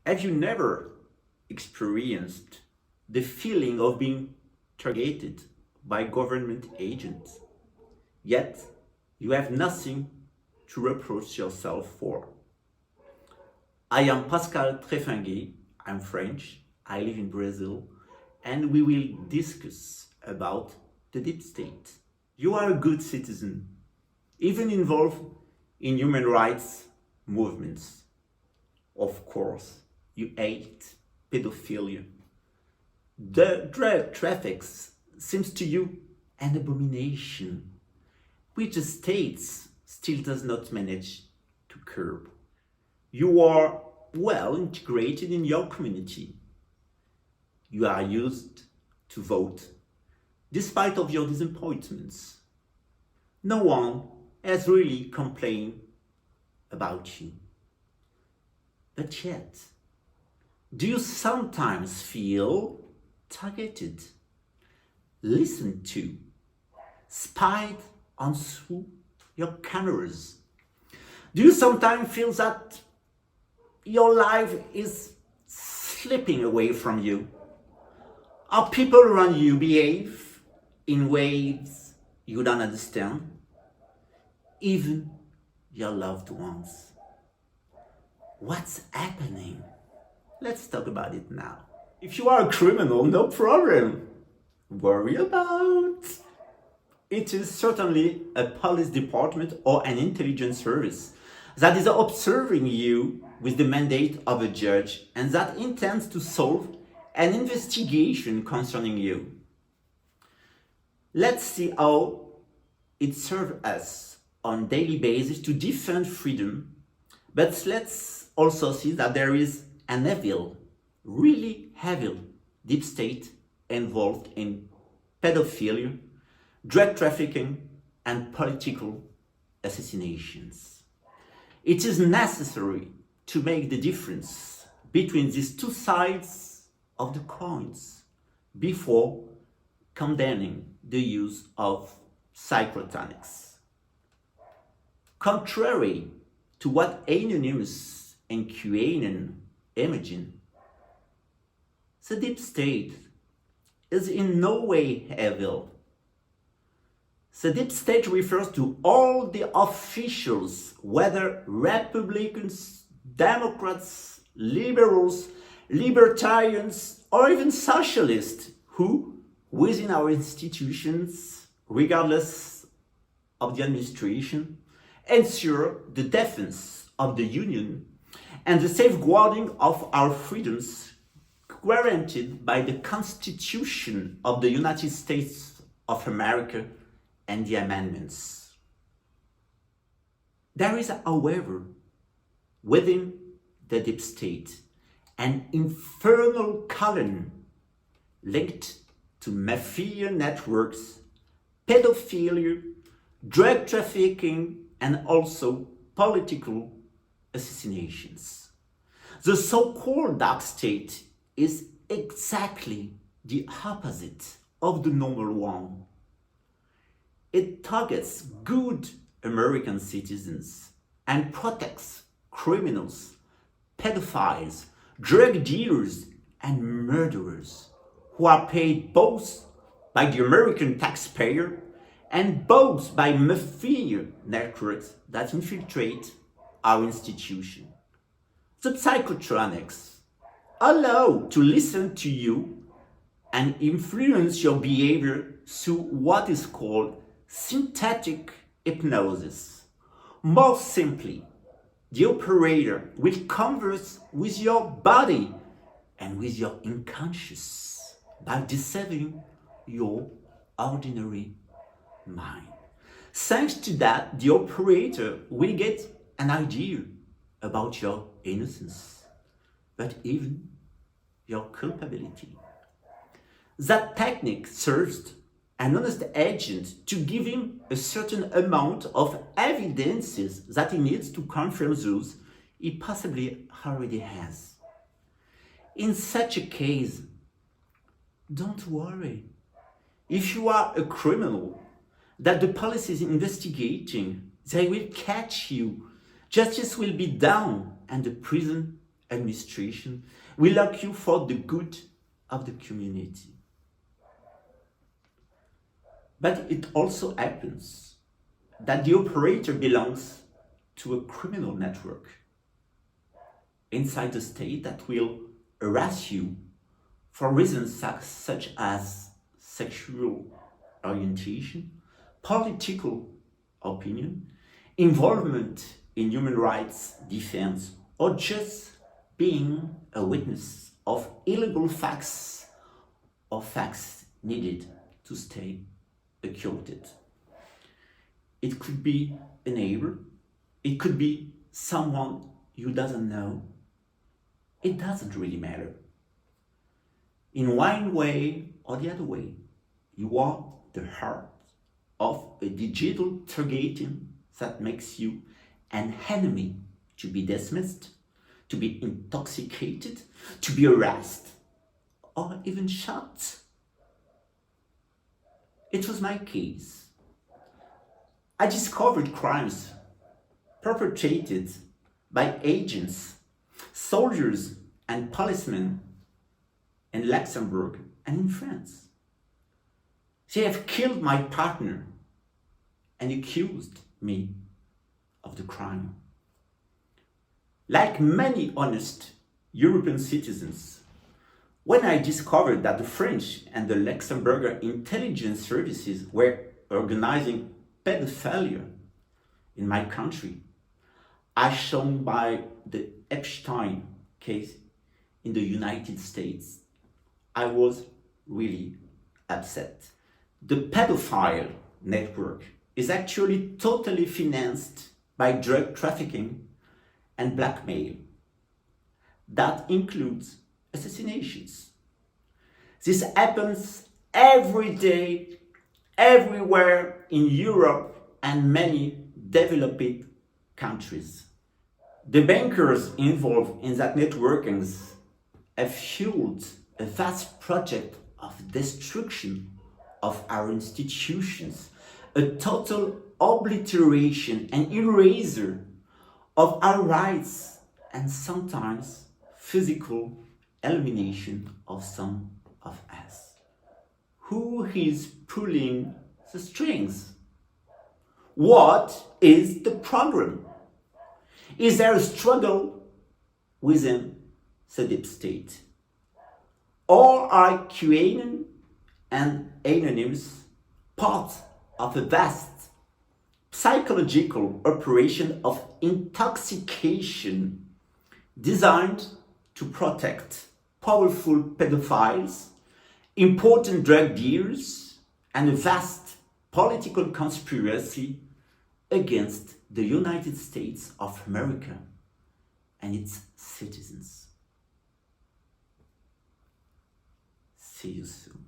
Have you never experienced the feeling of being targeted by government agents, yet you have nothing to reproach yourself for? I am Pascal Tréfinguet, I'm French, I live in Brazil, and we will discuss about the deep state. You are a good citizen, even involved in human rights movements. Of course, you hate pedophilia. The drug traffic seems to you an abomination, which the state still does not manage to curb. You are well integrated in your community. You are used to vote, despite of your disappointments. No one has really complained about you. But yet, do you sometimes feel targeted, listened to, spied on through your cameras? Do you sometimes feel that your life is slipping away from you? Are people around you behave in ways you don't understand? Even your loved ones. What's happening? Let's talk about it now. If you are a criminal, no problem. Worry about. It is certainly a police department or an intelligence service that is observing you with the mandate of a judge and that intends to solve an investigation concerning you. Let's see how it serves us on daily basis to defend freedom, but let's also see that there is an evil, really evil deep state involved in pedophilia, drug trafficking, and political assassinations. It is necessary to make the difference between these two sides of the coins before condemning the use of psychotronics. Contrary to what Anonymous and QAnon imagine, the deep state is in no way evil. The deep state refers to all the officials, whether Republicans, Democrats, liberals, libertarians, or even socialists, who, within our institutions, regardless of the administration, ensure the defense of the Union and the safeguarding of our freedoms guaranteed by the Constitution of the United States of America and the amendments. There is, however, within the deep state, an infernal colony linked to mafia networks, pedophilia, drug trafficking, and also political assassinations. The so-called dark state is exactly the opposite of the normal one. It targets good American citizens and protects criminals, pedophiles, drug dealers, and murderers who are paid both by the American taxpayer and both by mafia networks that infiltrate our institution. The psychotronics allow to listen to you and influence your behavior through what is called synthetic hypnosis. More simply, the operator will converse with your body and with your unconscious by deceiving your ordinary mind. Thanks to that, the operator will get an idea about your innocence, but even your culpability. That technique serves an honest agent to give him a certain amount of evidences that he needs to confirm those he possibly already has. In such a case, don't worry. If you are a criminal that the police is investigating, they will catch you. Justice will be done and the prison administration will argue for the good of the community. But it also happens that the operator belongs to a criminal network inside the state that will harass you for reasons such as sexual orientation, political opinion, involvement in human rights defense, or just being a witness of illegal facts or facts needed to stay accurate. It could be a neighbor, it could be someone you doesn't know. It doesn't really matter. In one way or the other way, you are the heart of a digital targeting that makes you an enemy to be dismissed, to be intoxicated, to be harassed, or even shot. It was my case. I discovered crimes perpetrated by agents, soldiers, and policemen in Luxembourg and in France. They have killed my partner and accused me of the crime. Like many honest European citizens, when I discovered that the French and the Luxembourg intelligence services were organizing pedophilia in my country, as shown by the Epstein case in the United States, I was really upset. The pedophile network is actually totally financed by drug trafficking and blackmail. That includes assassinations. This happens every day, everywhere in Europe and many developed countries. The bankers involved in that networkings have fueled a vast project of destruction of our institutions, a total obliteration and erasure of our rights, and sometimes physical elimination of some of us. Who is pulling the strings? What is the problem? Is there a struggle within the deep state? Or are QAnon and Anonymous part of a vast psychological operation of intoxication designed to protect powerful pedophiles, important drug dealers, and a vast political conspiracy against the United States of America and its citizens? See you soon.